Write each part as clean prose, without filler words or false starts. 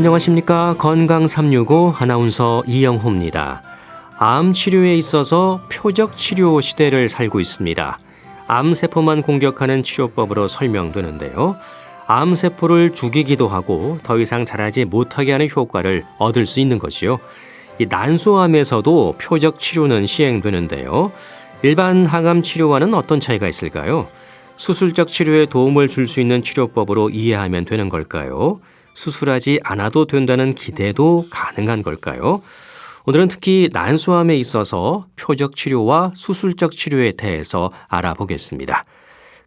안녕하십니까. 건강 365 아나운서 이영호입니다. 암 치료에 있어서 표적 치료 시대를 살고 있습니다. 암세포만 공격하는 치료법으로 설명되는데요. 암세포를 죽이기도 하고 더 이상 자라지 못하게 하는 효과를 얻을 수 있는 것이요. 이 난소암에서도 표적 치료는 시행되는데요. 일반 항암 치료와는 어떤 차이가 있을까요? 수술적 치료에 도움을 줄 수 있는 치료법으로 이해하면 되는 걸까요? 수술하지 않아도 된다는 기대도 가능한 걸까요? 오늘은 특히 난소암에 있어서 표적 치료와 수술적 치료에 대해서 알아보겠습니다.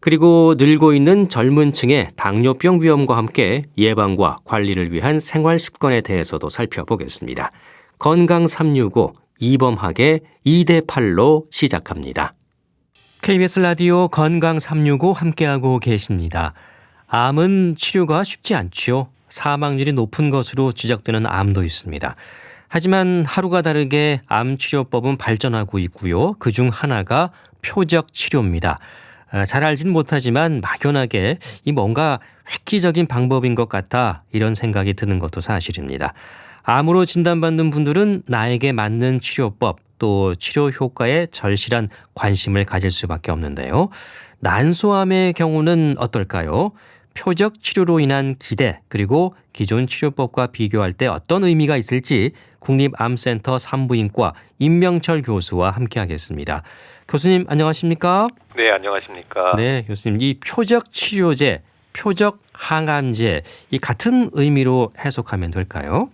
그리고 늘고 있는 젊은 층의 당뇨병 위험과 함께 예방과 관리를 위한 생활 습관에 대해서도 살펴보겠습니다. 건강 365 이범학의 2대8로 시작합니다. KBS 라디오 건강 365 함께하고 계십니다. 암은 치료가 쉽지 않지요. 사망률이 높은 것으로 지적되는 암도 있습니다. 하지만 하루가 다르게 암 치료법은 발전하고 있고요. 그중 하나가 표적 치료입니다. 잘 알진 못하지만 막연하게 이 뭔가 획기적인 방법인 것 같아 이런 생각이 드는 것도 사실입니다. 암으로 진단받는 분들은 나에게 맞는 치료법 또 치료 효과에 절실한 관심을 가질 수밖에 없는데요. 난소암의 경우는 어떨까요? 표적 치료로 인한 기대 그리고 기존 치료법과 비교할 때 어떤 의미가 있을지 국립암센터 산부인과 임명철 교수와 함께하겠습니다. 교수님 안녕하십니까? 네, 안녕하십니까? 네, 교수님. 이 표적 치료제, 표적 항암제 이 같은 의미로 해석하면 될까요?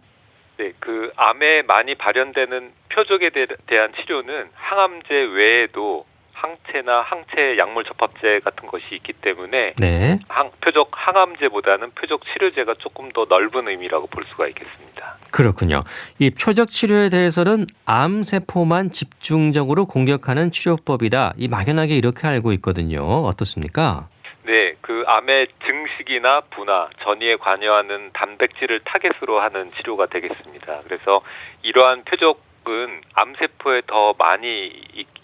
네, 그 암에 많이 발현되는 표적에 대한 치료는 항암제 외에도 항체나 항체 약물 접합제 같은 것이 있기 때문에 네. 표적 항암제보다는 표적 치료제가 조금 더 넓은 의미라고 볼 수가 있겠습니다. 그렇군요. 이 표적 치료에 대해서는 암세포만 집중적으로 공격하는 치료법이다. 이 막연하게 이렇게 알고 있거든요. 어떻습니까? 네, 그 암의 증식이나 분화, 전이에 관여하는 단백질을 타겟으로 하는 치료가 되겠습니다. 그래서 이러한 표적은 암세포에 더 많이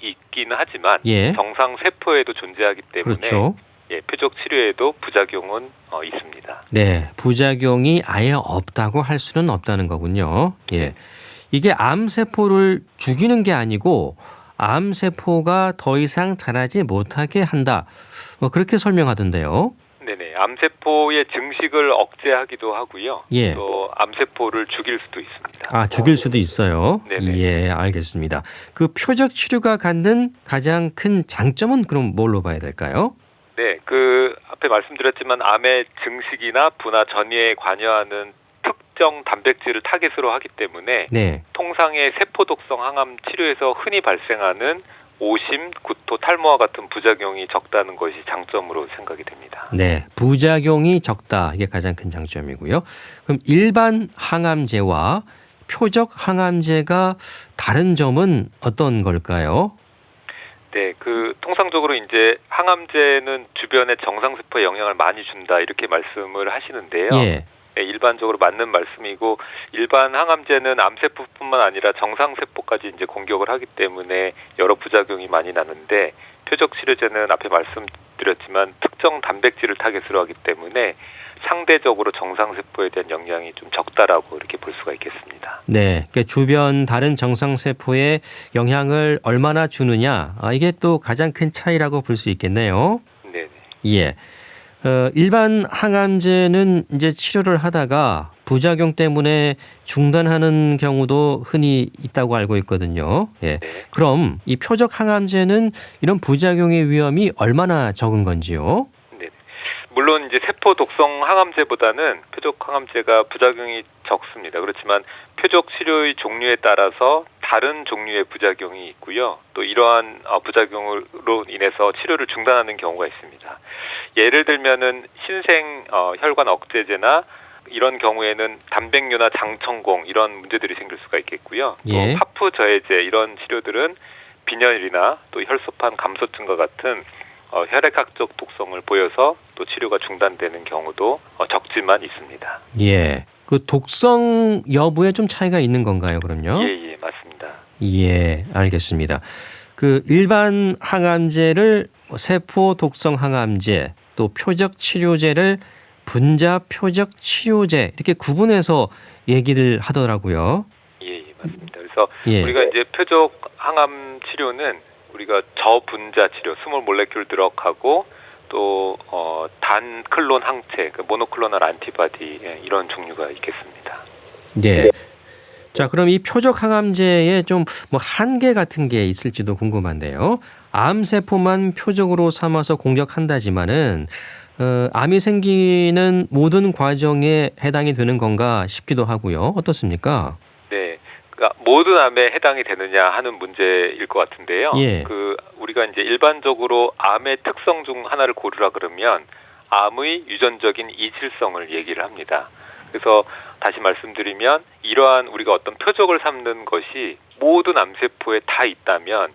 있기는 하지만 예. 정상 세포에도 존재하기 때문에 그렇죠. 예, 표적 치료에도 부작용은 있습니다. 네, 부작용이 아예 없다고 할 수는 없다는 거군요. 예, 이게 암세포를 죽이는 게 아니고 암세포가 더 이상 자라지 못하게 한다. 그렇게 설명하던데요. 네네, 암세포의 증식을 억제하기도 하고요. 예. 또 암세포를 죽일 수도 있습니다. 아, 죽일 수도 있어요. 네네. 예, 알겠습니다. 그 표적 치료가 갖는 가장 큰 장점은 그럼 뭘로 봐야 될까요? 네, 그 앞에 말씀드렸지만 암의 증식이나 분화 전이에 관여하는 특정 단백질을 타겟으로 하기 때문에 네. 통상의 세포 독성 항암 치료에서 흔히 발생하는 오심, 구토, 탈모와 같은 부작용이 적다는 것이 장점으로 생각이 됩니다. 네, 부작용이 적다. 이게 가장 큰 장점이고요. 그럼 일반 항암제와 표적 항암제가 다른 점은 어떤 걸까요? 네, 그 통상적으로 이제 항암제는 주변의 정상세포에 영향을 많이 준다 이렇게 말씀을 하시는데요. 예. 네, 일반적으로 맞는 말씀이고 일반 항암제는 암세포뿐만 아니라 정상세포까지 이제 공격을 하기 때문에 여러 부작용이 많이 나는데 표적 치료제는 앞에 말씀드렸지만 특정 단백질을 타겟으로 하기 때문에 상대적으로 정상세포에 대한 영향이 좀 적다라고 이렇게 볼 수가 있겠습니다. 네, 그러니까 주변 다른 정상세포에 영향을 얼마나 주느냐, 이게 또 가장 큰 차이라고 볼 수 있겠네요. 네. 예. 일반 항암제는 이제 치료를 하다가 부작용 때문에 중단하는 경우도 흔히 있다고 알고 있거든요. 예. 그럼 이 표적 항암제는 이런 부작용의 위험이 얼마나 적은 건지요? 물론 이제 세포 독성 항암제보다는 표적 항암제가 부작용이 적습니다. 그렇지만 표적 치료의 종류에 따라서 다른 종류의 부작용이 있고요. 또 이러한 부작용으로 인해서 치료를 중단하는 경우가 있습니다. 예를 들면은 신생 혈관 억제제나 이런 경우에는 단백뇨나 장천공 이런 문제들이 생길 수가 있겠고요. 예. 또 파프 저해제 이런 치료들은 빈혈이나 또 혈소판 감소증과 같은 혈액학적 독성을 보여서 또 치료가 중단되는 경우도 적지만 있습니다. 예. 그 독성 여부에 좀 차이가 있는 건가요, 그럼요? 예, 맞습니다. 예, 알겠습니다. 그 일반 항암제를 세포 독성 항암제 또 표적 치료제를 분자 표적 치료제 이렇게 구분해서 얘기를 하더라고요. 예, 맞습니다. 그래서 예. 우리가 이제 표적 항암 치료는 우리가 저분자 치료, 스몰 몰레큘 드럭하고 또 단클론 항체, 그 모노클로널 안티바디 이런 종류가 있겠습니다. 네. 자, 그럼 이 표적 항암제에 좀 뭐 한계 같은 게 있을지도 궁금한데요. 암 세포만 표적으로 삼아서 공격한다지만은 암이 생기는 모든 과정에 해당이 되는 건가 싶기도 하고요. 어떻습니까? 네. 그러니까 모든 암에 해당이 되느냐 하는 문제일 것 같은데요. 예. 우리가 이제 일반적으로 암의 특성 중 하나를 고르라 그러면 암의 유전적인 이질성을 얘기를 합니다. 그래서 다시 말씀드리면 이러한 우리가 어떤 표적을 삼는 것이 모든 암세포에 다 있다면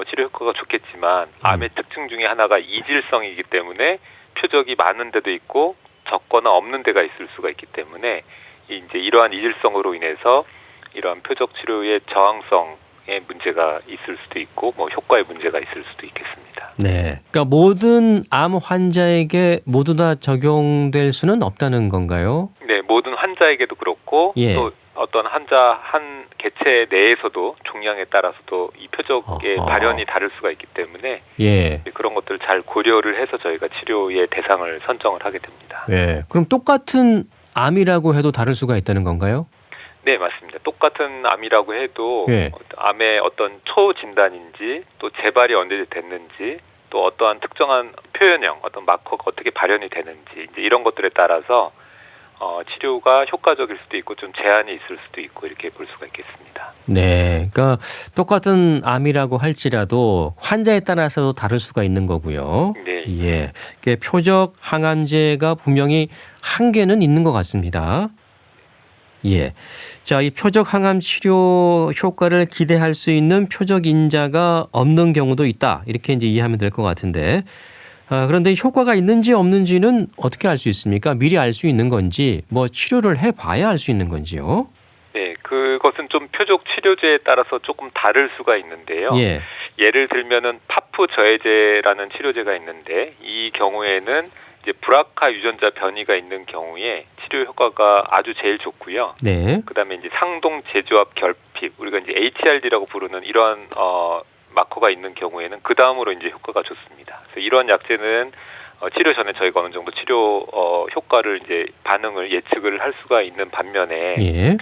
치료 효과가 좋겠지만 암의 특징 중에 하나가 이질성이기 때문에 표적이 많은 데도 있고 적거나 없는 데가 있을 수가 있기 때문에 이제 이러한 이질성으로 인해서 이러한 표적 치료의 저항성에 문제가 있을 수도 있고 뭐 효과에 문제가 있을 수도 있겠습니다. 네. 그러니까 모든 암 환자에게 모두 다 적용될 수는 없다는 건가요? 네, 모든 환자에게도 그렇고 예. 또 어떤 환자 한 개체 내에서도 종양에 따라서도 이 표적의 발현이 다를 수가 있기 때문에 예. 그런 것들을 잘 고려를 해서 저희가 치료의 대상을 선정을 하게 됩니다. 예. 그럼 똑같은 암이라고 해도 다를 수가 있다는 건가요? 네, 맞습니다. 똑같은 암이라고 해도 예. 암의 어떤 초진단인지 또 재발이 언제 됐는지 또 어떠한 특정한 표현형, 어떤 마커가 어떻게 발현이 되는지 이제 이런 것들에 따라서 치료가 효과적일 수도 있고 좀 제한이 있을 수도 있고 이렇게 볼 수가 있겠습니다. 네. 그러니까 똑같은 암이라고 할지라도 환자에 따라서도 다를 수가 있는 거고요. 네. 예. 표적 항암제가 분명히 한계는 있는 것 같습니다. 예. 자, 이 표적 항암 치료 효과를 기대할 수 있는 표적 인자가 없는 경우도 있다. 이렇게 이제 이해하면 될 것 같은데. 그런데 효과가 있는지 없는지는 어떻게 알 수 있습니까? 미리 알 수 있는 건지, 뭐 치료를 해봐야 알 수 있는 건지요? 네, 그것은 좀 표적 치료제에 따라서 조금 다를 수가 있는데요. 예. 예를 들면은 파프 저해제라는 치료제가 있는데 이 경우에는 이제 브라카 유전자 변이가 있는 경우에 치료 효과가 아주 제일 좋고요. 네. 그다음에 이제 상동 제조합 결핍, 우리가 이제 HRD라고 부르는 이러한 마커가 있는 경우에는 그 다음으로 이제 효과가 좋습니다. 그래서 이런 약제는 치료 전에 저희가 어느 정도 치료 효과를 이제 반응을 예측을 할 수가 있는 반면에 예.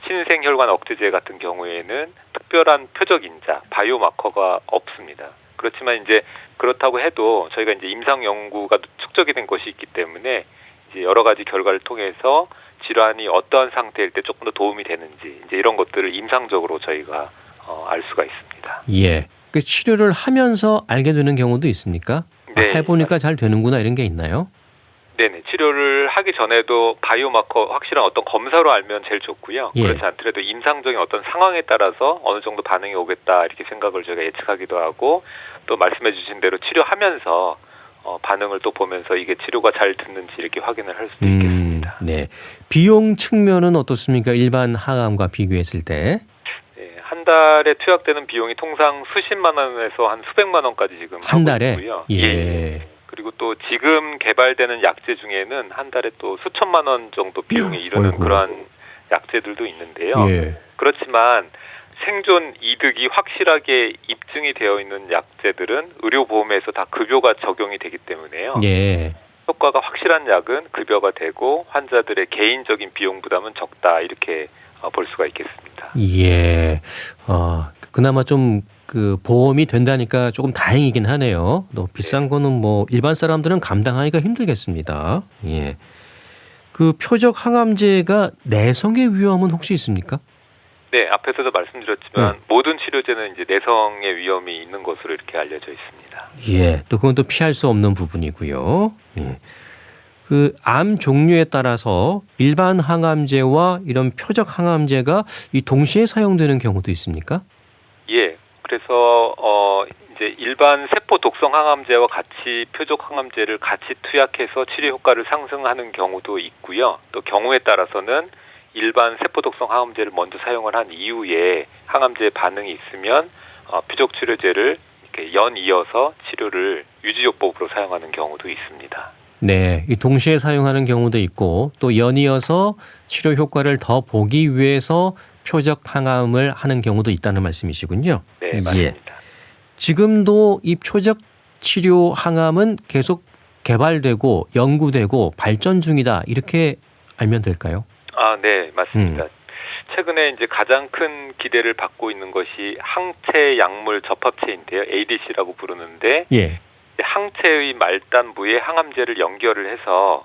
신생혈관 억제제 같은 경우에는 특별한 표적 인자, 바이오 마커가 없습니다. 그렇지만 이제 그렇다고 해도 저희가 이제 임상 연구가 축적이 된 것이 있기 때문에 이제 여러 가지 결과를 통해서 질환이 어떠한 상태일 때 조금 더 도움이 되는지 이제 이런 것들을 임상적으로 저희가 알 수가 있습니다. 예. 그 치료를 하면서 알게 되는 경우도 있습니까? 네. 해보니까 잘 되는구나 이런 게 있나요? 네네. 치료를 하기 전에도 바이오마커 확실한 어떤 검사로 알면 제일 좋고요. 예. 그렇지 않더라도 임상적인 어떤 상황에 따라서 어느 정도 반응이 오겠다 이렇게 생각을 저희가 예측하기도 하고 또 말씀해 주신 대로 치료하면서 반응을 또 보면서 이게 치료가 잘 듣는지 이렇게 확인을 할 수도 있겠습니다. 네. 비용 측면은 어떻습니까? 일반 항암과 비교했을 때. 네, 한 달에 투약되는 비용이 통상 수십만 원에서 한 수백만 원까지 지금 한 달에? 하고 있고요. 예. 그리고 또 지금 개발되는 약제 중에는 한 달에 또 수천만 원 정도 비용이 이르는 어이구. 그러한 약제들도 있는데요. 예. 그렇지만 생존 이득이 확실하게 입증이 되어 있는 약제들은 의료보험에서 다 급여가 적용이 되기 때문에요. 예. 효과가 확실한 약은 급여가 되고 환자들의 개인적인 비용 부담은 적다 이렇게 볼 수가 있겠습니다. 예. 그나마 좀 그 보험이 된다니까 조금 다행이긴 하네요. 너무 비싼 거는 뭐 일반 사람들은 감당하기가 힘들겠습니다. 예. 그 표적 항암제가 내성의 위험은 혹시 있습니까? 네, 앞에서도 말씀드렸지만 모든 치료제는 이제 내성의 위험이 있는 것으로 이렇게 알려져 있습니다. 예. 또 그건 또 피할 수 없는 부분이고요. 예. 그 암 종류에 따라서 일반 항암제와 이런 표적 항암제가 이 동시에 사용되는 경우도 있습니까? 예. 그래서 이제 일반 세포 독성 항암제와 같이 표적 항암제를 같이 투약해서 치료 효과를 상승하는 경우도 있고요. 또 경우에 따라서는 일반 세포 독성 항암제를 먼저 사용을 한 이후에 항암제 반응이 있으면 표적 치료제를 이렇게 연이어서 치료를 유지요법으로 사용하는 경우도 있습니다. 네, 이 동시에 사용하는 경우도 있고 또 연이어서 치료 효과를 더 보기 위해서 표적 항암을 하는 경우도 있다는 말씀이시군요. 네, 맞습니다. 지금도 이 표적 치료 항암은 계속 개발되고 연구되고 발전 중이다 이렇게 알면 될까요? 네, 맞습니다. 최근에 이제 가장 큰 기대를 받고 있는 것이 항체 약물 접합체인데요. ADC라고 부르는데 예. 항체의 말단부에 항암제를 연결을 해서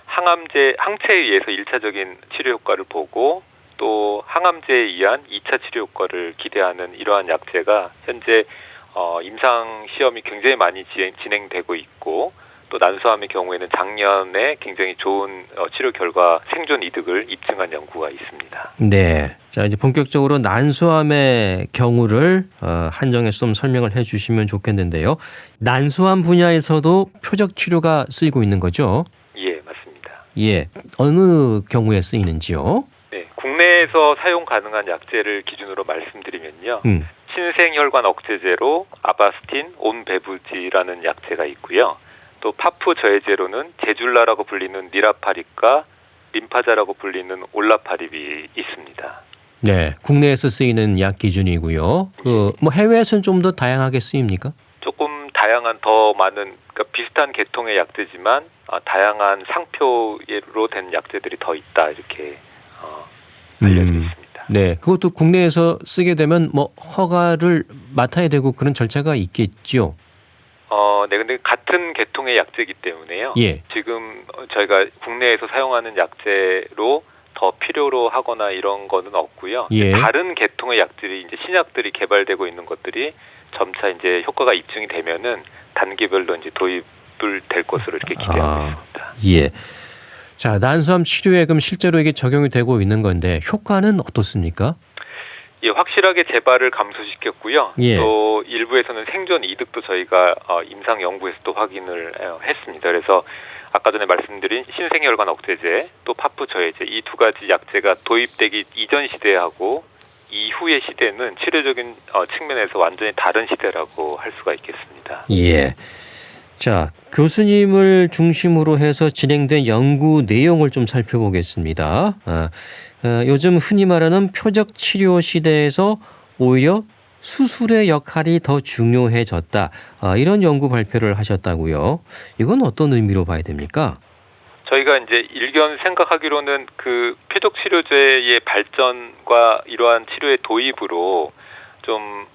항체에 의해서 1차적인 치료 효과를 보고 또 항암제에 의한 2차 치료 효과를 기대하는 이러한 약제가 현재 임상 시험이 굉장히 많이 진행되고 있고 또 난소암의 경우에는 작년에 굉장히 좋은 치료 결과 생존 이득을 입증한 연구가 있습니다. 네. 자, 이제 본격적으로 난소암의 경우를 한정해서 좀 설명을 해 주시면 좋겠는데요. 난소암 분야에서도 표적 치료가 쓰이고 있는 거죠? 예, 맞습니다. 예. 어느 경우에 쓰이는지요? 네, 국내에서 사용 가능한 약제를 기준으로 말씀드리면요. 신생혈관 억제제로 아바스틴, 온베부지라는 약제가 있고요. 또 파프 저해제로는 제줄라라고 불리는 니라파립과 림파자라고 불리는 올라파립이 있습니다. 네, 국내에서 쓰이는 약 기준이고요. 뭐 해외에서는 좀 더 다양하게 쓰입니까? 조금 다양한 더 많은 그러니까 비슷한 계통의 약제지만 다양한 상표로 된 약제들이 더 있다 이렇게 알려져 있습니다. 네, 그것도 국내에서 쓰게 되면 뭐 허가를 맡아야 되고 그런 절차가 있겠죠. 네, 근데 같은 계통의 약제이기 때문에요. 예. 지금 저희가 국내에서 사용하는 약제로 더 필요로 하거나 이런 거는 없고요. 예. 다른 계통의 약들이 이제 신약들이 개발되고 있는 것들이 점차 이제 효과가 입증이 되면은 단계별로 이제 도입을 될 것으로 이렇게 기대하고 있습니다. 예. 자, 난소암 치료에 그럼 실제로 이게 적용이 되고 있는 건데 효과는 어떻습니까? 예, 확실하게 재발을 감소시켰고요. 예. 또 일부에서는 생존 이득도 저희가 임상 연구에서도 확인을 했습니다. 그래서 아까 전에 말씀드린 신생혈관 억제제 또 파프 저해제 이 두 가지 약제가 도입되기 이전 시대하고 이후의 시대는 치료적인 측면에서 완전히 다른 시대라고 할 수가 있겠습니다. 예. 자, 교수님을 중심으로 해서 진행된 연구 내용을 좀 살펴보겠습니다. 요즘 흔히 말하는 표적 치료 시대에서 오히려 수술의 역할이 더 중요해졌다. 이런 연구 발표를 하셨다고요. 이건 어떤 의미로 봐야 됩니까? 저희가 이제 일견 생각하기로는 그 표적 치료제의 발전과 이러한 치료의 도입으로 좀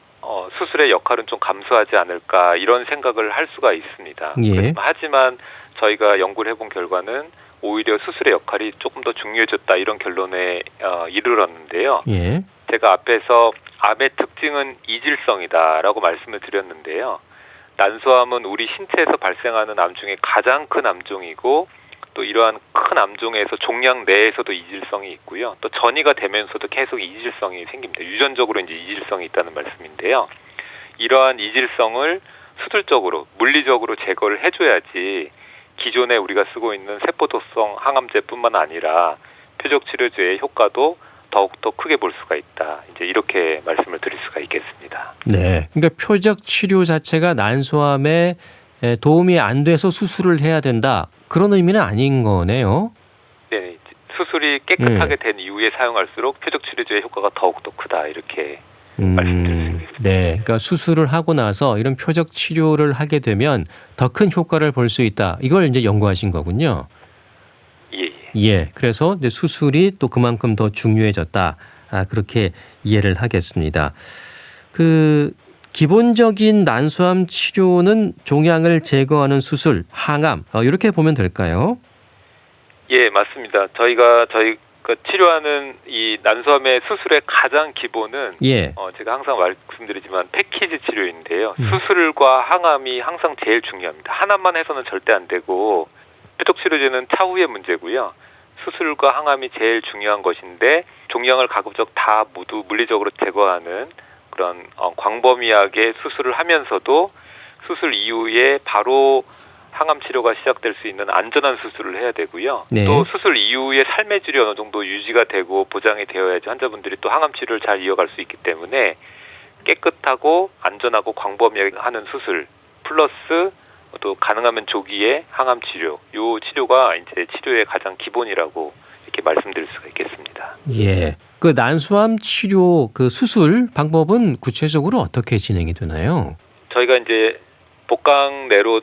수술의 역할은 좀 감소하지 않을까 이런 생각을 할 수가 있습니다. 예. 하지만 저희가 연구를 해본 결과는 오히려 수술의 역할이 조금 더 중요해졌다 이런 결론에 이르렀는데요. 예. 제가 앞에서 암의 특징은 이질성이다라고 말씀을 드렸는데요. 난소암은 우리 신체에서 발생하는 암 중에 가장 큰 암종이고 또 이러한 큰 암종에서 종양 내에서도 이질성이 있고요. 또 전이가 되면서도 계속 이질성이 생깁니다. 유전적으로 이제 이질성이 있다는 말씀인데요. 이러한 이질성을 수술적으로 물리적으로 제거를 해줘야지 기존에 우리가 쓰고 있는 세포독성 항암제뿐만 아니라 표적 치료제의 효과도 더욱더 크게 볼 수가 있다. 이제 이렇게 말씀을 드릴 수가 있겠습니다. 네. 그러니까 표적 치료 자체가 난소암에 도움이 안 돼서 수술을 해야 된다. 그런 의미는 아닌 거네요. 네. 수술이 깨끗하게 된 이후에 사용할수록 표적 치료제의 효과가 더욱더 크다. 이렇게 말씀드릴 수 있겠습니다. 네. 그러니까 수술을 하고 나서 이런 표적 치료를 하게 되면 더 큰 효과를 볼 수 있다. 이걸 이제 연구하신 거군요. 예. 그래서 이제 수술이 또 그만큼 더 중요해졌다. 그렇게 이해를 하겠습니다. 기본적인 난소암 치료는 종양을 제거하는 수술, 항암 이렇게 보면 될까요? 예, 맞습니다. 저희가 치료하는 이 난소암의 수술의 가장 기본은 제가 항상 말씀드리지만 패키지 치료인데요. 수술과 항암이 항상 제일 중요합니다. 하나만 해서는 절대 안 되고 표적 치료제는 차후의 문제고요. 수술과 항암이 제일 중요한 것인데 종양을 가급적 다 모두 물리적으로 제거하는 그런 광범위하게 수술을 하면서도 수술 이후에 바로 항암 치료가 시작될 수 있는 안전한 수술을 해야 되고요. 네. 또 수술 이후에 삶의 질이 어느 정도 유지가 되고 보장이 되어야지 환자분들이 또 항암 치료를 잘 이어갈 수 있기 때문에 깨끗하고 안전하고 광범위하게 하는 수술 플러스 또 가능하면 조기에 항암 치료, 요 치료가 이제 치료의 가장 기본이라고 이렇게 말씀드릴 수가 있겠습니다. 예. 그 난소암 치료 그 수술 방법은 구체적으로 어떻게 진행이 되나요? 저희가 이제 복강 내로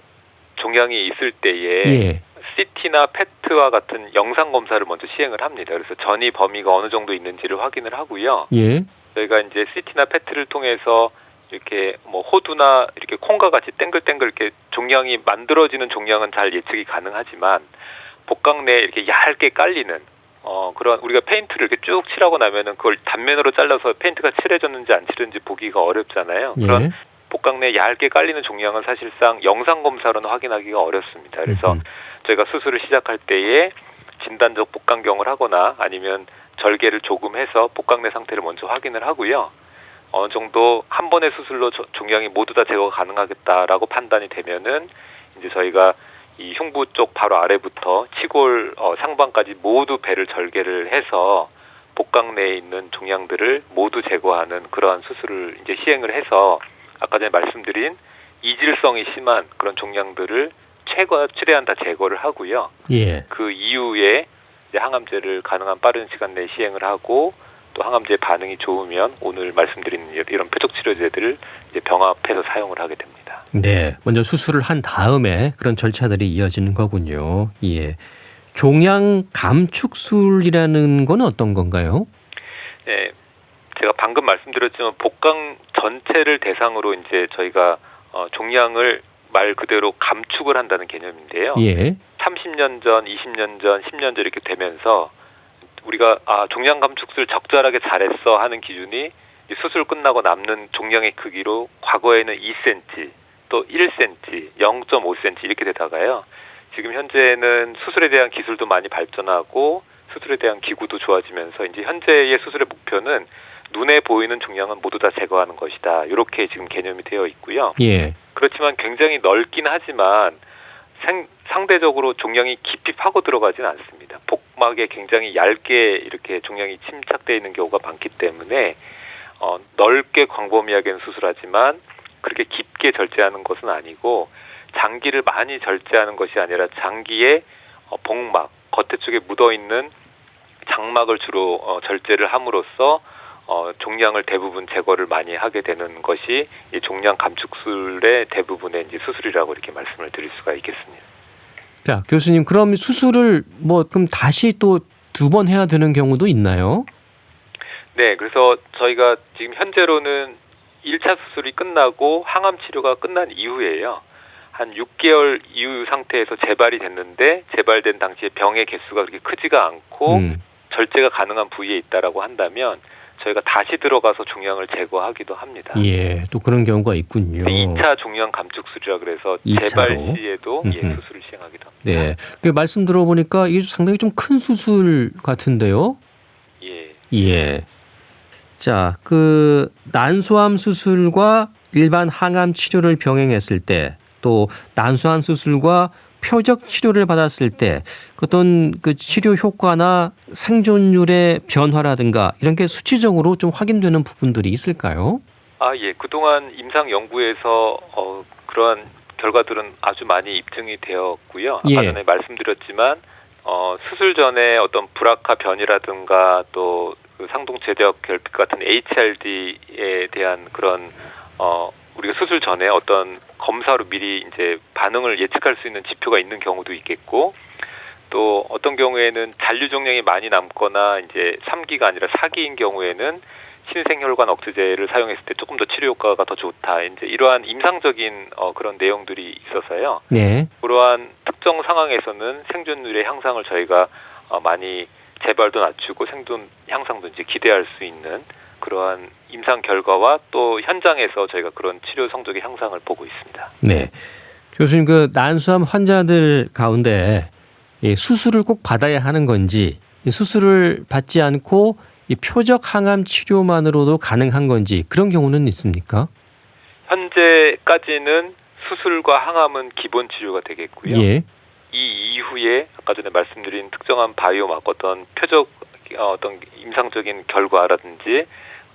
종양이 있을 때에 예. CT나 PET와 같은 영상 검사를 먼저 시행을 합니다. 그래서 전이 범위가 어느 정도 있는지를 확인을 하고요. 예. 저희가 이제 CT나 PET를 통해서 이렇게 뭐 호두나 이렇게 콩과 같이 땡글땡글 이렇게 종양이 만들어지는 종양은 잘 예측이 가능하지만 복강 내에 이렇게 얇게 깔리는 그런 우리가 페인트를 이렇게 쭉 칠하고 나면은 그걸 단면으로 잘라서 페인트가 칠해졌는지 안 칠했는지 보기가 어렵잖아요. 예. 그런 복강 내에 얇게 깔리는 종양은 사실상 영상 검사로는 확인하기가 어렵습니다. 그래서 저희가 수술을 시작할 때에 진단적 복강경을 하거나 아니면 절개를 조금 해서 복강 내 상태를 먼저 확인을 하고요. 어느 정도 한 번의 수술로 종양이 모두 다 제거가 가능하겠다라고 판단이 되면은 이제 저희가 이 흉부 쪽 바로 아래부터 치골 상방까지 모두 배를 절개를 해서 복강 내에 있는 종양들을 모두 제거하는 그러한 수술을 이제 시행을 해서 아까 전에 말씀드린 이질성이 심한 그런 종양들을 최대한 다 제거를 하고요. 예. 그 이후에 이제 항암제를 가능한 빠른 시간 내에 시행을 하고 또 항암제 반응이 좋으면 오늘 말씀드린 이런 표적 치료제들을 이제 병합해서 사용을 하게 됩니다. 네. 먼저 수술을 한 다음에 그런 절차들이 이어지는 거군요. 예. 종양 감축술이라는 건 어떤 건가요? 네. 제가 방금 말씀드렸지만 복강 전체를 대상으로 이제 저희가 종양을 말 그대로 감축을 한다는 개념인데요. 예. 30년 전, 20년 전, 10년 전 이렇게 되면서 우리가 종양 감축술 적절하게 잘했어 하는 기준이 수술 끝나고 남는 종양의 크기로 과거에는 2cm, 또 1cm, 0.5cm 이렇게 되다가요. 지금 현재는 수술에 대한 기술도 많이 발전하고 수술에 대한 기구도 좋아지면서 이제 현재의 수술의 목표는 눈에 보이는 종양은 모두 다 제거하는 것이다. 이렇게 지금 개념이 되어 있고요. 예. 그렇지만 굉장히 넓긴 하지만 상대적으로 종양이 깊이 파고 들어가지는 않습니다. 복막에 굉장히 얇게 이렇게 종양이 침착되어 있는 경우가 많기 때문에 넓게 광범위하게는 수술하지만 그렇게 깊게 절제하는 것은 아니고 장기를 많이 절제하는 것이 아니라 장기의 복막, 겉에 쪽에 묻어있는 장막을 주로 절제를 함으로써 종양을 대부분 제거를 많이 하게 되는 것이 이 종양 감축술의 대부분의 이제 수술이라고 이렇게 말씀을 드릴 수가 있겠습니다. 자, 교수님, 그럼 수술을 그럼 다시 또 2번 해야 되는 경우도 있나요? 네, 그래서 저희가 지금 현재로는 1차 수술이 끝나고 항암 치료가 끝난 이후에요. 한 6개월 이후 상태에서 재발이 됐는데 재발된 당시에 병의 개수가 그렇게 크지가 않고 절제가 가능한 부위에 있다라고 한다면 저희가 다시 들어가서 종양을 제거하기도 합니다. 예, 또 그런 경우가 있군요. 2차 종양 감축술이라 그래서 2차로? 재발 시에도 수술을 시행하기도 합니다. 네, 그 말씀 들어보니까 이게 상당히 좀 큰 수술 같은데요. 예. 예. 자, 그 난소암 수술과 일반 항암 치료를 병행했을 때, 또 난소암 수술과 표적 치료를 받았을 때 어떤 그 치료 효과나 생존율의 변화라든가 이런 게 수치적으로 좀 확인되는 부분들이 있을까요? 예. 그동안 임상 연구에서 그러한 결과들은 아주 많이 입증이 되었고요. 예. 아까 전에 말씀드렸지만 수술 전에 어떤 불악화 변이라든가 또 그 상동제적 결핍 같은 HRD에 대한 그런 우리가 수술 전에 어떤 검사로 미리 이제 반응을 예측할 수 있는 지표가 있는 경우도 있겠고, 또 어떤 경우에는 잔류 종양이 많이 남거나 이제 3기가 아니라 4기인 경우에는 신생혈관 억제제를 사용했을 때 조금 더 치료 효과가 더 좋다. 이제 이러한 임상적인 그런 내용들이 있어서요. 네. 그러한 특정 상황에서는 생존율의 향상을 저희가 많이 재발도 낮추고 생존 향상도 이제 기대할 수 있는 그러한 임상 결과와 또 현장에서 저희가 그런 치료 성적의 향상을 보고 있습니다. 네. 교수님, 그 난소암 환자들 가운데 이 수술을 꼭 받아야 하는 건지, 이 수술을 받지 않고 이 표적 항암 치료만으로도 가능한 건지 그런 경우는 있습니까? 현재까지는 수술과 항암은 기본 치료가 되겠고요. 예. 이 이후에 아까 전에 말씀드린 특정한 바이오마커 어떤 표적 어떤 임상적인 결과라든지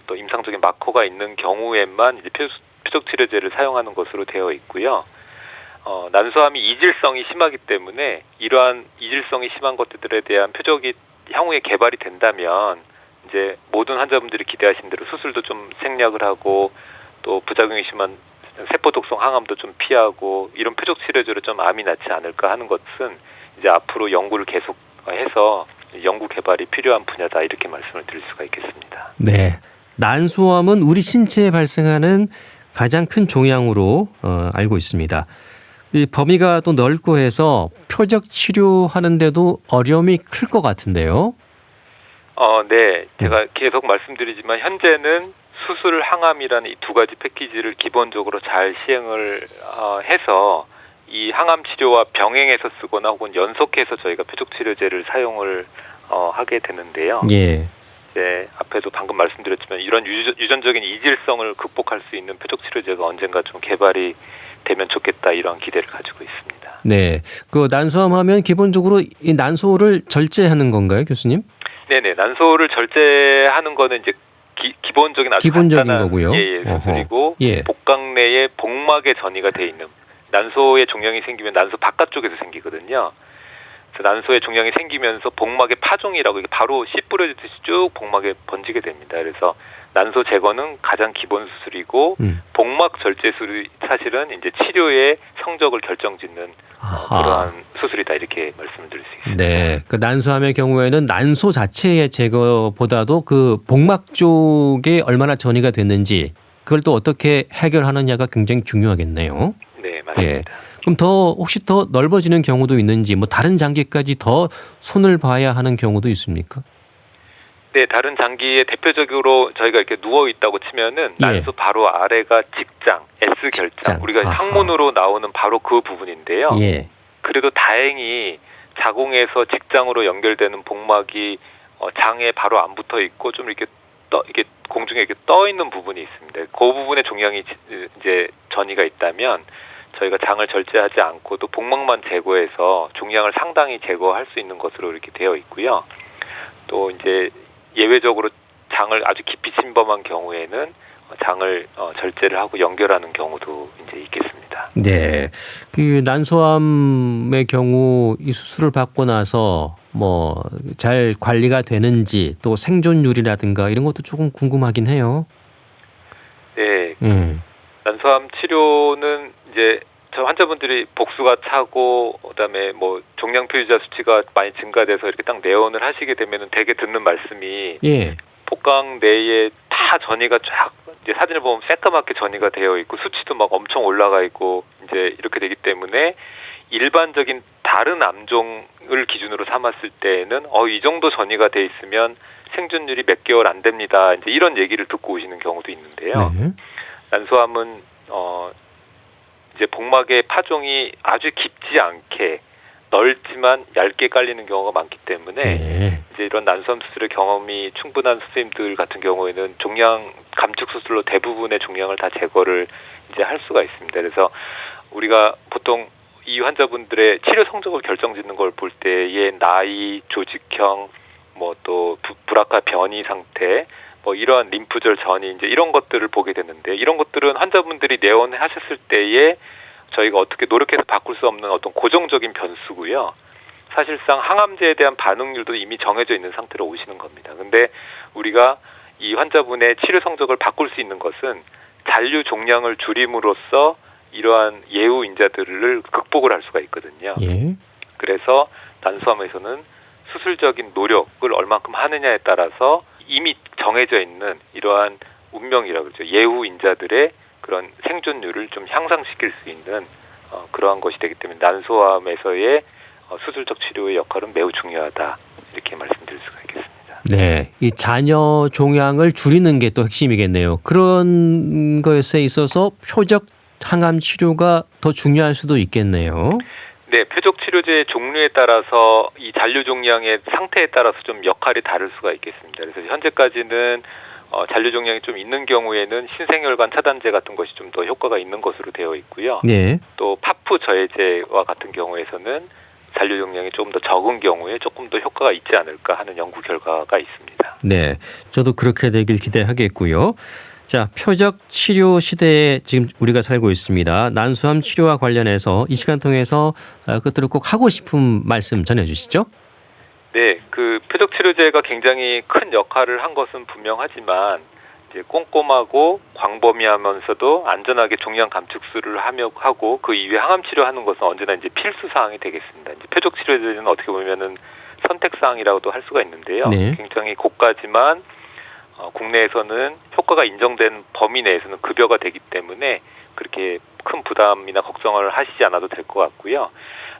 또 임상적인 마커가 있는 경우에만 이제 표적 치료제를 사용하는 것으로 되어 있고요. 난소암이 이질성이 심하기 때문에 이러한 이질성이 심한 것들에 대한 표적이 향후에 개발이 된다면 이제 모든 환자분들이 기대하신 대로 수술도 좀 생략을 하고 또 부작용이 심한 세포 독성 항암도 좀 피하고 이런 표적 치료제로 좀 암이 낫지 않을까 하는 것은 이제 앞으로 연구를 계속해서 연구 개발이 필요한 분야다 이렇게 말씀을 드릴 수가 있겠습니다. 네. 난소암은 우리 신체에 발생하는 가장 큰 종양으로 알고 있습니다. 이 범위가 또 넓고 해서 표적 치료하는데도 어려움이 클 것 같은데요. 네. 제가 계속 말씀드리지만 현재는 수술 항암이라는 이 두 가지 패키지를 기본적으로 잘 시행을 해서 이 항암 치료와 병행해서 쓰거나 혹은 연속해서 저희가 표적 치료제를 사용을 하게 되는데요. 예. 네, 앞에도 방금 말씀드렸지만 이런 유전적인 이질성을 극복할 수 있는 표적 치료제가 언젠가 좀 개발이 되면 좋겠다 이런 기대를 가지고 있습니다. 네. 그 난소암 하면 기본적으로 이 난소를 절제하는 건가요, 교수님? 네네. 난소를 절제하는 거는 이제 기본적인 아주 기본적인 간단한 거고요. 수술이고 예. 복강 내에 복막에 전이가 돼 있는 난소의 종양이 생기면 난소 바깥쪽에서 생기거든요. 그래서 난소의 종양이 생기면서 복막의 파종이라고 이게 바로 씨 뿌려지듯이 쭉 복막에 번지게 됩니다. 그래서 난소 제거는 가장 기본 수술이고 복막 절제 수술이 사실은 이제 치료의 성적을 결정짓는 그러한 수술이다 이렇게 말씀을 드릴 수 있습니다. 네, 그 난소암의 경우에는 난소 자체의 제거보다도 그 복막 쪽에 얼마나 전이가 됐는지 그걸 또 어떻게 해결하느냐가 굉장히 중요하겠네요. 네, 맞습니다. 예. 그럼 더 혹시 더 넓어지는 경우도 있는지 뭐 다른 장기까지 더 손을 봐야 하는 경우도 있습니까? 네, 다른 장기에 대표적으로 저희가 이렇게 누워 있다고 치면은 난소 바로 아래가 직장, S결장, 우리가 항문으로 나오는 바로 그 부분인데요. 예. 그래도 다행히 자궁에서 직장으로 연결되는 복막이 장에 바로 안 붙어 있고 좀 이렇게 공중에 이렇게 떠 있는 부분이 있습니다. 그 부분에 종양이 이제 전이가 있다면 저희가 장을 절제하지 않고도 복막만 제거해서 종양을 상당히 제거할 수 있는 것으로 이렇게 되어 있고요. 또 이제 예외적으로 장을 아주 깊이 침범한 경우에는 장을 절제를 하고 연결하는 경우도 이제 있겠습니다. 네, 그 난소암의 경우 이 수술을 받고 나서 뭐 잘 관리가 되는지 또 생존율이라든가 이런 것도 조금 궁금하긴 해요. 네, 난소암 치료는 이제 저 환자분들이 복수가 차고 그다음에 뭐 종양 표시자 수치가 많이 증가돼서 이렇게 딱 내원을 하시게 되면은 대개 듣는 말씀이 복강 내에 다 전이가 쫙 이제 사진을 보면 새까맣게 전이가 되어 있고 수치도 막 엄청 올라가 있고 이제 이렇게 되기 때문에 일반적인 다른 암종을 기준으로 삼았을 때에는 이 정도 전이가 돼 있으면 생존율이 몇 개월 안 됩니다. 이제 이런 얘기를 듣고 오시는 경우도 있는데요. 난소암은 이제 복막의 파종이 아주 깊지 않게 넓지만 얇게 깔리는 경우가 많기 때문에 이제 이런 난소암 수술의 경험이 충분한 선생님들 같은 경우에는 종양 감축 수술로 대부분의 종양을 다 제거를 이제 할 수가 있습니다. 그래서 우리가 보통 이 환자분들의 치료 성적을 결정짓는 걸 볼 때의 나이, 조직형, 뭐 또 불악화 변이 상태, 뭐 이러한 림프절 전이 이제 이런 것들을 보게 되는데 이런 것들은 환자분들이 내원하셨을 때에 저희가 어떻게 노력해서 바꿀 수 없는 어떤 고정적인 변수고요. 사실상 항암제에 대한 반응률도 이미 정해져 있는 상태로 오시는 겁니다. 근데 우리가 이 환자분의 치료 성적을 바꿀 수 있는 것은 잔류 종양을 줄임으로써 이러한 예후 인자들을 극복을 할 수가 있거든요. 그래서 난소암에서는 수술적인 노력을 얼마큼 하느냐에 따라서 이미 정해져 있는 이러한 운명이라고 그러죠. 예후 인자들의 그런 생존율을 좀 향상시킬 수 있는 그러한 것이 되기 때문에 난소암에서의 수술적 치료의 역할은 매우 중요하다 이렇게 말씀드릴 수가 있겠습니다. 네, 이 잔여 종양을 줄이는 게 또 핵심이겠네요. 그런 것에 있어서 표적 항암 치료가 더 중요할 수도 있겠네요. 네, 표적 치료제의 종류에 따라서 이 잔류 종양의 상태에 따라서 좀 역할이 다를 수가 있겠습니다. 그래서 현재까지는 잔류 종양이 좀 있는 경우에는 신생혈관 차단제 같은 것이 좀 더 효과가 있는 것으로 되어 있고요. 또 파프 저해제와 같은 경우에서는 잔류 종양이 조금 더 적은 경우에 조금 더 효과가 있지 않을까 하는 연구 결과가 있습니다. 네, 저도 그렇게 되길 기대하겠고요. 자, 표적 치료 시대에 지금 우리가 살고 있습니다. 난소암 치료와 관련해서 이 시간 통해서 그것들을 꼭 하고 싶은 말씀 전해주시죠. 네, 그 표적 치료제가 굉장히 큰 역할을 한 것은 분명하지만 이제 꼼꼼하고 광범위하면서도 안전하게 종양 감축술을 하고 그 이후에 항암 치료하는 것은 언제나 이제 필수 사항이 되겠습니다. 이제 표적 치료제는 어떻게 보면은 선택 사항이라고도 할 수가 있는데요. 네. 굉장히 고가지만 국내에서는 효과가 인정된 범위 내에서는 급여가 되기 때문에 그렇게 큰 부담이나 걱정을 하시지 않아도 될 것 같고요.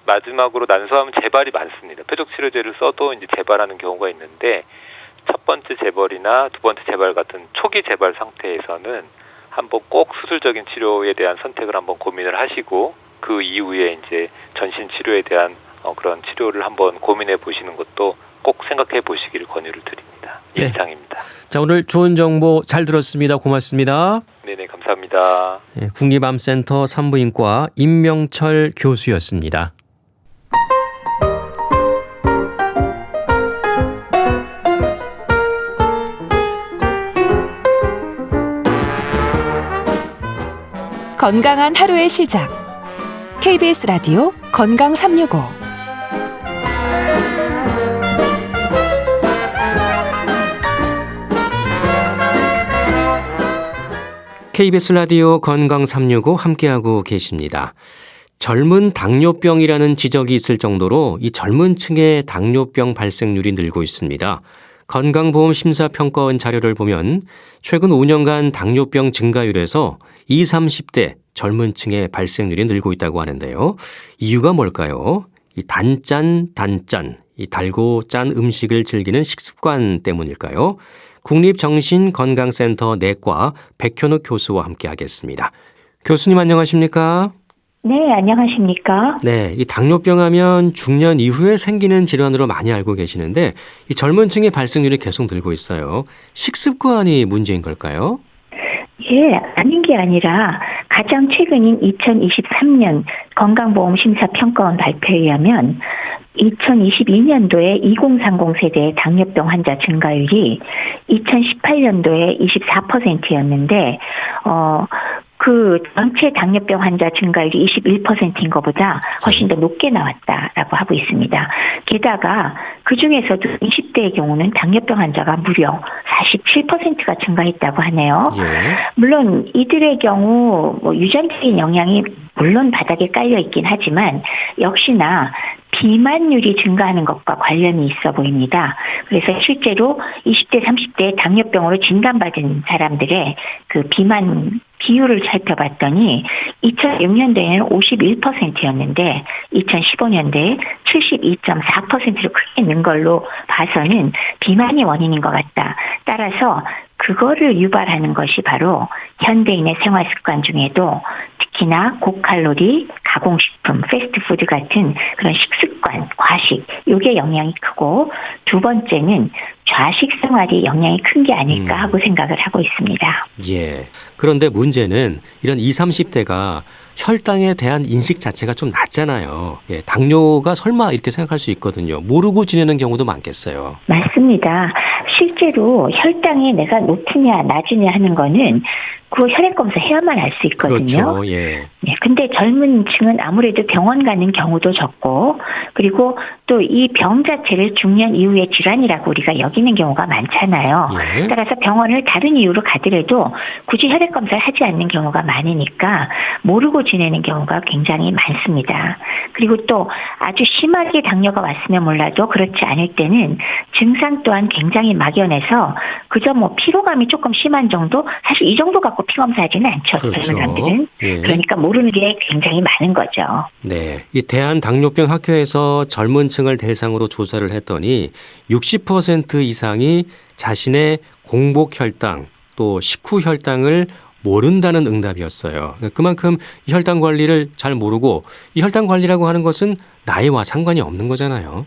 마지막으로 난소암은 재발이 많습니다. 표적 치료제를 써도 이제 재발하는 경우가 있는데 첫 번째 재발이나 두 번째 재발 같은 초기 재발 상태에서는 한번 꼭 수술적인 치료에 대한 선택을 한번 고민을 하시고 그 이후에 이제 전신 치료에 대한 그런 치료를 한번 고민해 보시는 것도 꼭 생각해 보시기를 권유를 드립니다. 네. 이상입니다. 자, 오늘 좋은 정보 잘 들었습니다. 고맙습니다. 네네, 감사합니다. 네, 국립암센터 산부인과 임명철 교수였습니다. 건강한 하루의 시작. KBS 라디오 건강 365. KBS 라디오 건강 365 함께하고 계십니다. 젊은 당뇨병이라는 지적이 있을 정도로 이 젊은 층의 당뇨병 발생률이 늘고 있습니다. 건강보험심사평가원 자료를 보면 최근 5년간 당뇨병 증가율에서 20, 30대 젊은 층의 발생률이 늘고 있다고 하는데요. 이유가 뭘까요? 이 단짠, 이 달고 짠 음식을 즐기는 식습관 때문일까요? 국립정신건강센터 내과 백현욱 교수와 함께하겠습니다. 교수님 안녕하십니까? 네, 안녕하십니까? 네, 이 당뇨병 하면 중년 이후에 생기는 질환으로 많이 알고 계시는데 이 젊은 층의 발생률이 계속 늘고 있어요. 식습관이 문제인 걸까요? 예, 아닌 게 아니라 가장 최근인 2023년 건강보험심사평가원 발표에 의하면 2022년도에 2030 세대의 당뇨병 환자 증가율이 2018년도에 24%였는데 그 전체 당뇨병 환자 증가율이 21%인 것보다 훨씬 더 높게 나왔다라고 하고 있습니다. 게다가 그중에서도 20대의 경우는 당뇨병 환자가 무려 47%가 증가했다고 하네요. 예. 물론 이들의 경우 유전적인 영향이 물론 바닥에 깔려 있긴 하지만 역시나 비만율이 증가하는 것과 관련이 있어 보입니다. 그래서 실제로 20대, 30대 당뇨병으로 진단받은 사람들의 그 비만 비율을 살펴봤더니 2006년도에는 51%였는데 2015년도에 72.4%로 크게 는 걸로 봐서는 비만이 원인인 것 같다. 따라서 그거를 유발하는 것이 바로 현대인의 생활 습관 중에도 특히나 고칼로리, 가공식품, 패스트푸드 같은 그런 식습관, 과식, 이게 영향이 크고 두 번째는 좌식 생활이 영향이 큰 게 아닐까 하고 생각을 하고 있습니다. 예. 그런데 문제는 이런 20, 30대가 혈당에 대한 인식 자체가 좀 낮잖아요. 예, 당뇨가 설마 이렇게 생각할 수 있거든요. 모르고 지내는 경우도 많겠어요. 맞습니다. 실제로 혈당이 내가 높으냐 낮으냐 하는 거는 그 혈액 검사 해야만 알 수 있거든요. 그렇죠. 예. 네, 근데 젊은 층은 아무래도 병원 가는 경우도 적고 그리고 또 이 병 자체를 중년 이후의 질환이라고 우리가 여기는 경우가 많잖아요. 예. 따라서 병원을 다른 이유로 가더라도 굳이 혈액 검사를 하지 않는 경우가 많으니까 모르고 지내는 경우가 굉장히 많습니다. 그리고 또 아주 심하게 당뇨가 왔으면 몰라도 그렇지 않을 때는 증상 또한 굉장히 막연해서 그저 피로감이 조금 심한 정도 사실 이 정도 갖고 피 검사하지는 않죠. 그렇죠. 젊은 사람들은. 예. 그러니까 모르는 게 굉장히 많은 거죠. 네. 이 대한당뇨병 학회에서 젊은 층을 대상으로 조사를 했더니 60% 이상이 자신의 공복 혈당 또 식후 혈당을 모른다는 응답이었어요. 그만큼 이 혈당 관리를 잘 모르고 이 혈당 관리라고 하는 것은 나이와 상관이 없는 거잖아요.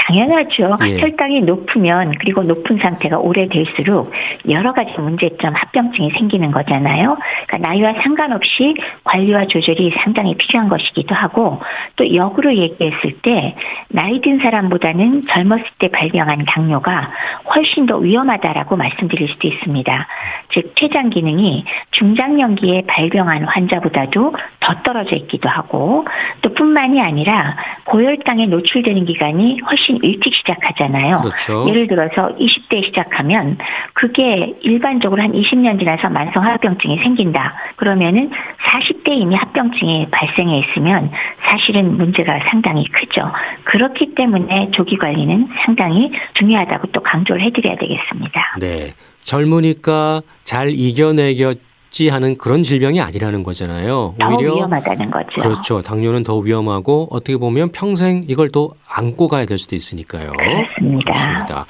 당연하죠. 예. 혈당이 높으면 그리고 높은 상태가 오래될수록 여러 가지 문제점, 합병증이 생기는 거잖아요. 그러니까 나이와 상관없이 관리와 조절이 상당히 필요한 것이기도 하고 또 역으로 얘기했을 때 나이 든 사람보다는 젊었을 때 발병한 당뇨가 훨씬 더 위험하다라고 말씀드릴 수도 있습니다. 즉 췌장 기능이 중장년기에 발병한 환자보다도 더 떨어져 있기도 하고 또 뿐만이 아니라 고혈당에 노출되는 기간이 훨씬 일찍 시작하잖아요. 그렇죠. 예를 들어서 20대에 시작하면 그게 일반적으로 한 20년 지나서 만성 합병증이 생긴다. 그러면은 40대 이미 합병증이 발생해 있으면 사실은 문제가 상당히 크죠. 그렇기 때문에 조기 관리는 상당히 중요하다고 또 강조를 해드려야 되겠습니다. 네. 젊으니까 잘 이겨내겠지 하는 그런 질병이 아니라는 거잖아요. 더 오히려 위험하다는 거죠. 그렇죠. 당뇨는 더 위험하고 어떻게 보면 평생 이걸 또 안고 가야 될 수도 있으니까요. 그렇습니다. 그렇습니다.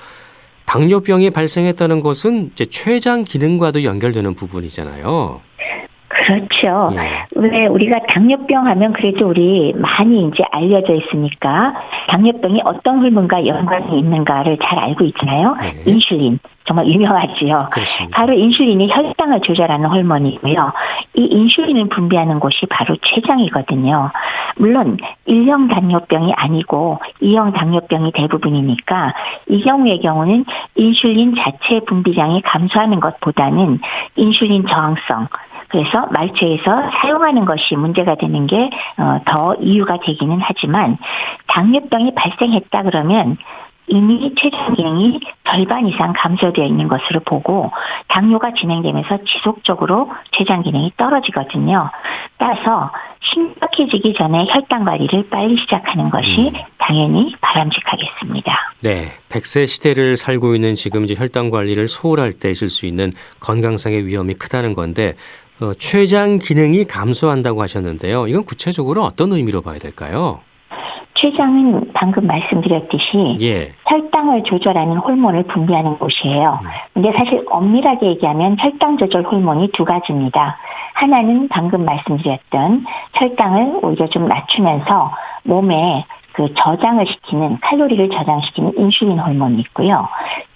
당뇨병이 발생했다는 것은 이제 췌장 기능과도 연결되는 부분이잖아요. 그렇죠. 예. 왜 우리가 당뇨병 하면 그래도 우리 많이 이제 알려져 있으니까 당뇨병이 어떤 호르몬과 연관이 있는가를 잘 알고 있잖아요. 네. 인슐린. 정말 유명하지요. 그렇습니다. 바로 인슐린이 혈당을 조절하는 호르몬이고요. 이 인슐린을 분비하는 곳이 바로 췌장이거든요. 물론 1형 당뇨병이 아니고 2형 당뇨병이 대부분이니까 이 경우는 인슐린 자체 분비량이 감소하는 것보다는 인슐린 저항성, 그래서 말초에서 사용하는 것이 문제가 되는 게 더 이유가 되기는 하지만 당뇨병이 발생했다 그러면 이미 췌장 기능이 절반 이상 감소되어 있는 것으로 보고 당뇨가 진행되면서 지속적으로 췌장 기능이 떨어지거든요. 따라서 심각해지기 전에 혈당 관리를 빨리 시작하는 것이 당연히 바람직하겠습니다. 네, 100세 시대를 살고 있는 지금 이제 혈당 관리를 소홀할 때 있을 수 있는 건강상의 위험이 크다는 건데 췌장 기능이 감소한다고 하셨는데요. 이건 구체적으로 어떤 의미로 봐야 될까요? 췌장은 방금 말씀드렸듯이 예. 혈당을 조절하는 호르몬을 분비하는 곳이에요. 근데 사실 엄밀하게 얘기하면 혈당 조절 호르몬이 두 가지입니다. 하나는 방금 말씀드렸던 혈당을 오히려 좀 낮추면서 몸에 그 저장을 시키는 칼로리를 저장시키는 인슐린 호르몬이 있고요.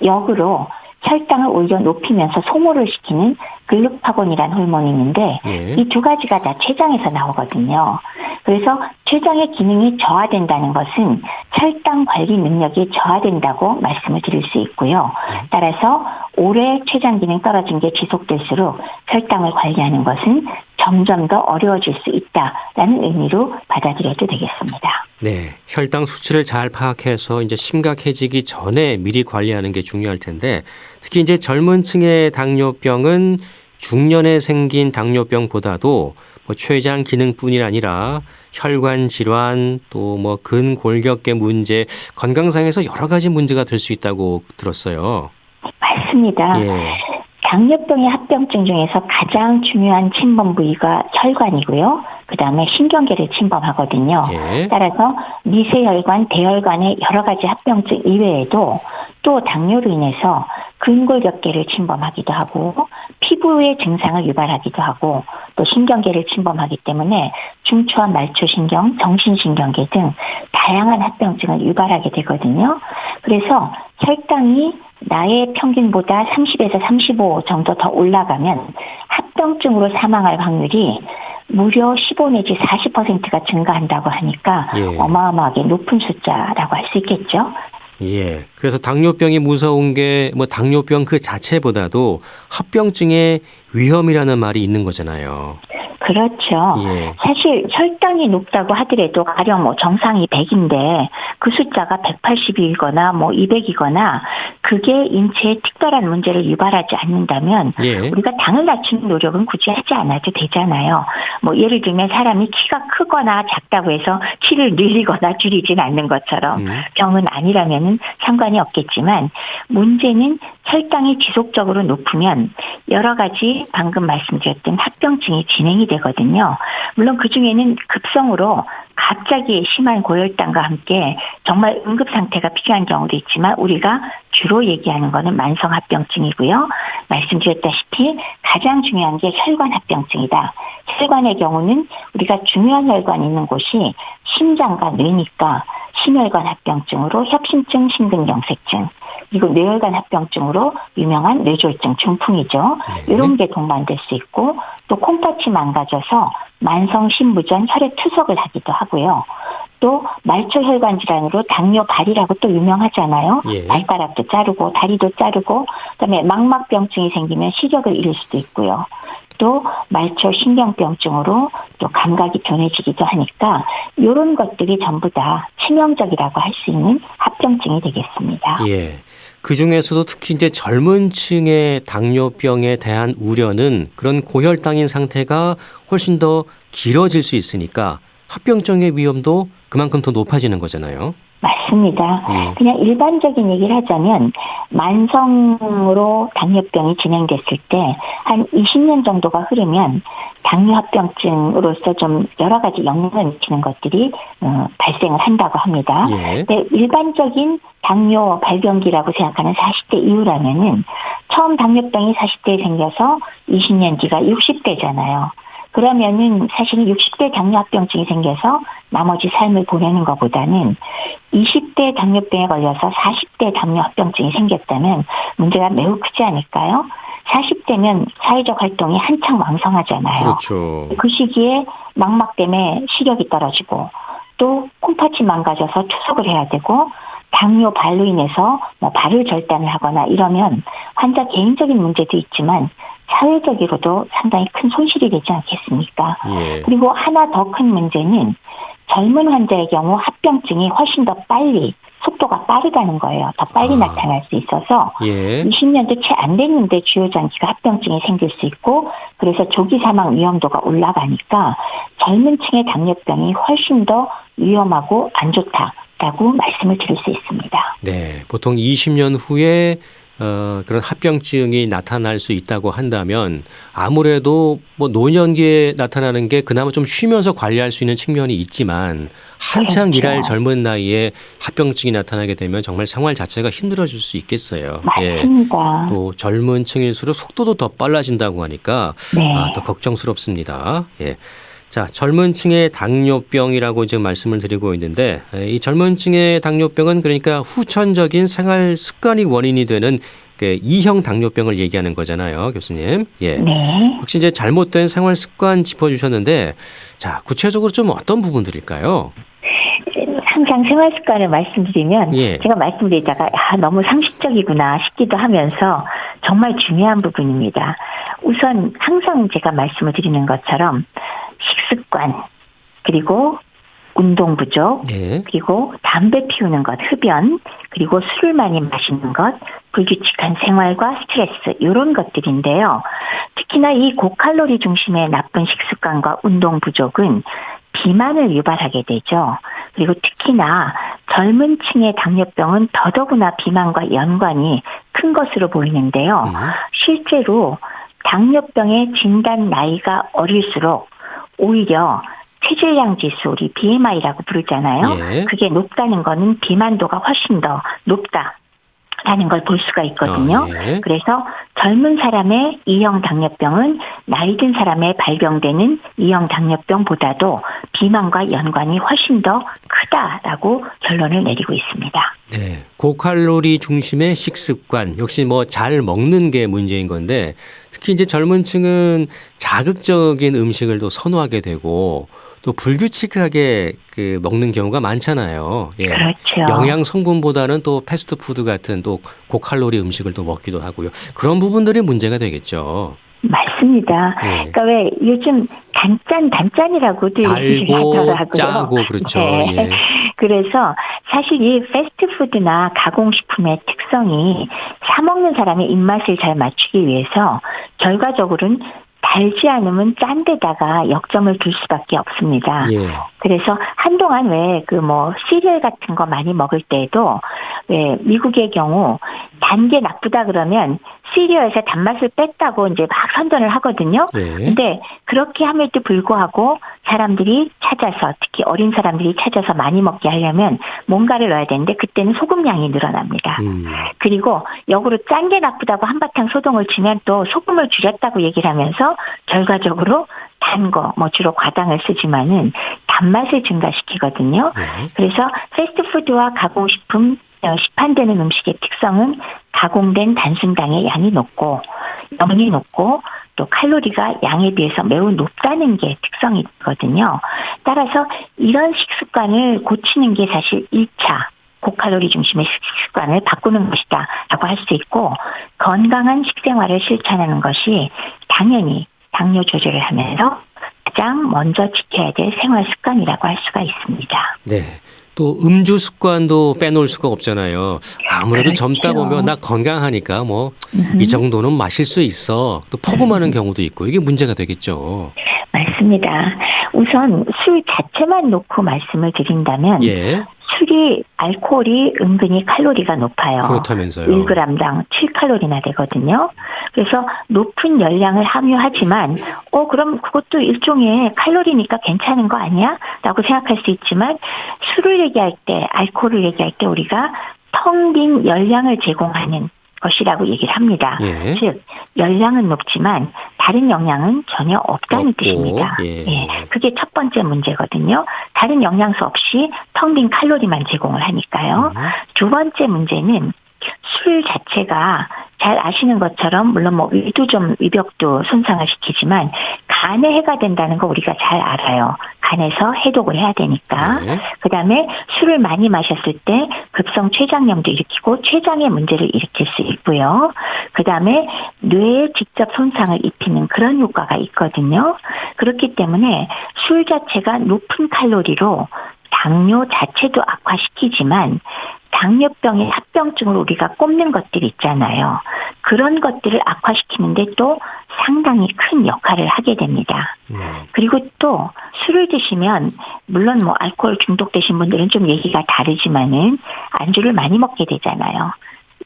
역으로 혈당을 오히려 높이면서 소모를 시키는 글루카곤이라는 호르몬이 있는데 예. 이 두 가지가 다 췌장에서 나오거든요. 그래서 췌장의 기능이 저하된다는 것은 혈당 관리 능력이 저하된다고 말씀을 드릴 수 있고요. 따라서 오래 췌장 기능 떨어진 게 지속될수록 혈당을 관리하는 것은 점점 더 어려워질 수 있다라는 의미로 받아들여도 되겠습니다. 네, 혈당 수치를 잘 파악해서 이제 심각해지기 전에 미리 관리하는 게 중요할 텐데 특히 이제 젊은 층의 당뇨병은 중년에 생긴 당뇨병보다도 뭐 췌장 기능뿐이 아니라 혈관 질환 또 뭐 근골격계 문제 건강상에서 여러 가지 문제가 될 수 있다고 들었어요. 맞습니다. 예. 당뇨병의 합병증 중에서 가장 중요한 침범 부위가 혈관이고요. 그다음에 신경계를 침범하거든요. 예. 따라서 미세혈관, 대혈관의 여러 가지 합병증 이외에도 또 당뇨로 인해서 근골격계를 침범하기도 하고 피부의 증상을 유발하기도 하고 또 신경계를 침범하기 때문에 중추와 말초신경, 정신신경계 등 다양한 합병증을 유발하게 되거든요. 그래서 혈당이 나의 평균보다 30에서 35 정도 더 올라가면 합병증으로 사망할 확률이 무려 15 내지 40%가 증가한다고 하니까 예. 어마어마하게 높은 숫자라고 할 수 있겠죠. 예. 그래서 당뇨병이 무서운 게 뭐 당뇨병 그 자체보다도 합병증의 위험이라는 말이 있는 거잖아요. 그렇죠. 예. 사실 혈당이 높다고 하더라도 가령 뭐 정상이 100인데 그 숫자가 180이거나 뭐 200이거나 그게 인체에 특별한 문제를 유발하지 않는다면 예. 우리가 당을 낮추는 노력은 굳이 하지 않아도 되잖아요. 뭐 예를 들면 사람이 키가 크거나 작다고 해서 키를 늘리거나 줄이진 않는 것처럼 병은 아니라면은 상관이 없겠지만 문제는 혈당이 지속적으로 높으면 여러 가지 방금 말씀드렸던 합병증이 진행이 되거든요. 물론 그중에는 급성으로 갑자기 심한 고혈당과 함께 정말 응급 상태가 필요한 경우도 있지만 우리가 주로 얘기하는 거는 만성 합병증이고요. 말씀드렸다시피 가장 중요한 게 혈관 합병증이다. 혈관의 경우는 우리가 중요한 혈관이 있는 곳이 심장과 뇌니까 심혈관 합병증으로 협심증, 심근경색증, 그리고 뇌혈관 합병증으로 유명한 뇌졸중, 중풍이죠. 네. 이런 게 동반될 수 있고 또 콩팥이 망가져서 만성 심부전 혈액 투석을 하기도 하고요. 또 말초혈관 질환으로 당뇨발이라고 또 유명하잖아요. 예. 발가락도 자르고 다리도 자르고 그다음에 망막병증이 생기면 시력을 잃을 수도 있고요. 또 말초 신경병증으로 또 감각이 변해지기도 하니까 이런 것들이 전부 다 치명적이라고 할 수 있는 합병증이 되겠습니다. 예. 그 중에서도 특히 이제 젊은 층의 당뇨병에 대한 우려는 그런 고혈당인 상태가 훨씬 더 길어질 수 있으니까 합병증의 위험도 그만큼 더 높아지는 거잖아요. 맞습니다. 그냥 일반적인 얘기를 하자면 만성으로 당뇨병이 진행됐을 때 한 20년 정도가 흐르면 당뇨합병증으로서 좀 여러 가지 영향을 미치는 것들이 발생을 한다고 합니다. 예. 근데 일반적인 당뇨 발병기라고 생각하는 40대 이후라면은 처음 당뇨병이 40대에 생겨서 20년 뒤가 60대잖아요. 그러면은 사실은 60대 당뇨합병증이 생겨서 나머지 삶을 보내는 것보다는 20대 당뇨병에 걸려서 40대 당뇨합병증이 생겼다면 문제가 매우 크지 않을까요? 40대면 사회적 활동이 한창 왕성하잖아요. 그렇죠. 그 시기에 망막 때문에 시력이 떨어지고 또 콩팥이 망가져서 투석을 해야 되고 당뇨발로 인해서 뭐 발을 절단을 하거나 이러면 환자 개인적인 문제도 있지만 사회적으로도 상당히 큰 손실이 되지 않겠습니까? 예. 그리고 하나 더 큰 문제는 젊은 환자의 경우 합병증이 훨씬 더 빨리 속도가 빠르다는 거예요. 더 빨리 나타날 수 있어서 예. 20년도 채 안 됐는데 주요장기가 합병증이 생길 수 있고 그래서 조기 사망 위험도가 올라가니까 젊은 층의 당뇨병이 훨씬 더 위험하고 안 좋다라고 말씀을 드릴 수 있습니다. 네. 보통 20년 후에 그런 합병증이 나타날 수 있다고 한다면 아무래도 뭐 노년기에 나타나는 게 그나마 좀 쉬면서 관리할 수 있는 측면이 있지만 한창 그렇죠. 일할 젊은 나이에 합병증이 나타나게 되면 정말 생활 자체가 힘들어질 수 있겠어요. 맞습니다. 또 젊은 층일수록 속도도 더 빨라진다고 하니까 네. 더 걱정스럽습니다. 예. 자, 젊은 층의 당뇨병이라고 지금 말씀을 드리고 있는데 이 젊은 층의 당뇨병은 그러니까 후천적인 생활 습관이 원인이 되는 그 2형 당뇨병을 얘기하는 거잖아요, 교수님. 예. 네. 혹시 이제 잘못된 생활 습관 짚어주셨는데 자, 구체적으로 좀 어떤 부분들일까요? 항상 생활 습관을 말씀드리면 예. 제가 말씀드리다가 너무 상식적이구나 싶기도 하면서 정말 중요한 부분입니다. 우선 항상 제가 말씀을 드리는 것처럼 식습관 그리고 운동 부족 예. 그리고 담배 피우는 것, 흡연 그리고 술을 많이 마시는 것, 불규칙한 생활과 스트레스 이런 것들인데요. 특히나 이 고칼로리 중심의 나쁜 식습관과 운동 부족은 비만을 유발하게 되죠. 그리고 특히나 젊은 층의 당뇨병은 더더구나 비만과 연관이 큰 것으로 보이는데요. 실제로 당뇨병의 진단 나이가 어릴수록 오히려 체질량 지수, 우리 BMI라고 부르잖아요. 예. 그게 높다는 거는 비만도가 훨씬 더 높다라는 걸 볼 수가 있거든요. 예. 그래서 젊은 사람의 2형 당뇨병은 나이 든 사람에 발병되는 2형 당뇨병보다도 비만과 연관이 훨씬 더 크다라고 결론을 내리고 있습니다. 네, 고칼로리 중심의 식습관 역시 뭐 잘 먹는 게 문제인 건데 특히 이제 젊은 층은 자극적인 음식을 또 선호하게 되고 또 불규칙하게 그 먹는 경우가 많잖아요. 예. 그렇죠. 영양 성분보다는 또 패스트푸드 같은 또 고칼로리 음식을 또 먹기도 하고요. 그런 부분들이 문제가 되겠죠. 맞습니다. 네. 그러니까 왜 요즘 단짠이라고도 달고 하더라고요. 짜고 그렇죠. 네. 예. 그래서 사실 이 패스트푸드나 가공식품의 특성이 사 먹는 사람의 입맛을 잘 맞추기 위해서 결과적으로는 달지 않으면 짠 데다가 역점을 둘 수밖에 없습니다. 예. 그래서 한동안 왜 그 뭐 시리얼 같은 거 많이 먹을 때도 왜 미국의 경우 단 게 나쁘다 그러면 시리얼에서 단맛을 뺐다고 이제 막 선전을 하거든요. 예. 근데 그렇게 함에도 불구하고 사람들이 찾아서 특히 어린 사람들이 찾아서 많이 먹게 하려면 뭔가를 넣어야 되는데 그때는 소금량이 늘어납니다. 그리고 역으로 짠 게 나쁘다고 한바탕 소동을 치면 또 소금을 줄였다고 얘기를 하면서 결과적으로 단 거, 뭐 주로 과당을 쓰지만은 단맛을 증가시키거든요. 네. 그래서 패스트푸드와 가공식품 시판되는 음식의 특성은 가공된 단순당의 양이 높고 염이 높고 또 칼로리가 양에 비해서 매우 높다는 게 특성이거든요. 따라서 이런 식습관을 고치는 게 사실 1차 고칼로리 중심의 식습관을 바꾸는 것이다 라고 할 수 있고, 건강한 식생활을 실천하는 것이 당연히 당뇨 조절을 하면서 가장 먼저 지켜야 될 생활 습관이라고 할 수가 있습니다. 네. 또 음주 습관도 빼놓을 수가 없잖아요. 아무래도 그렇죠. 젊다 보면 나 건강하니까 뭐 이 정도는 마실 수 있어. 또 포금하는 경우도 있고 이게 문제가 되겠죠. 맞습니다. 우선 술 자체만 놓고 말씀을 드린다면 예. 술이 알코올이 은근히 칼로리가 높아요. 그렇다면서요. 1g당 7칼로리나 되거든요. 그래서 높은 열량을 함유하지만 그럼 그것도 일종의 칼로리니까 괜찮은 거 아니야? 라고 생각할 수 있지만 술을 얘기할 때, 알코올을 얘기할 때 우리가 텅 빈 열량을 제공하는 것이라고 얘기를 합니다. 예. 즉 열량은 높지만 다른 영양은 전혀 없다는 없고, 뜻입니다. 예. 그게 첫 번째 문제거든요. 다른 영양소 없이 텅 빈 칼로리만 제공을 하니까요. 두 번째 문제는 술 자체가 잘 아시는 것처럼 물론 뭐 위도 좀 위벽도 손상을 시키지만 간에 해가 된다는 거 우리가 잘 알아요. 간에서 해독을 해야 되니까. 네. 그다음에 술을 많이 마셨을 때 급성 췌장염도 일으키고 췌장의 문제를 일으킬 수 있고요. 그다음에 뇌에 직접 손상을 입히는 그런 효과가 있거든요. 그렇기 때문에 술 자체가 높은 칼로리로 당뇨 자체도 악화시키지만 당뇨병의 합병증을 우리가 꼽는 것들이 있잖아요. 그런 것들을 악화시키는데 또 상당히 큰 역할을 하게 됩니다. 그리고 또 술을 드시면 물론 뭐 알코올 중독되신 분들은 좀 얘기가 다르지만은 안주를 많이 먹게 되잖아요.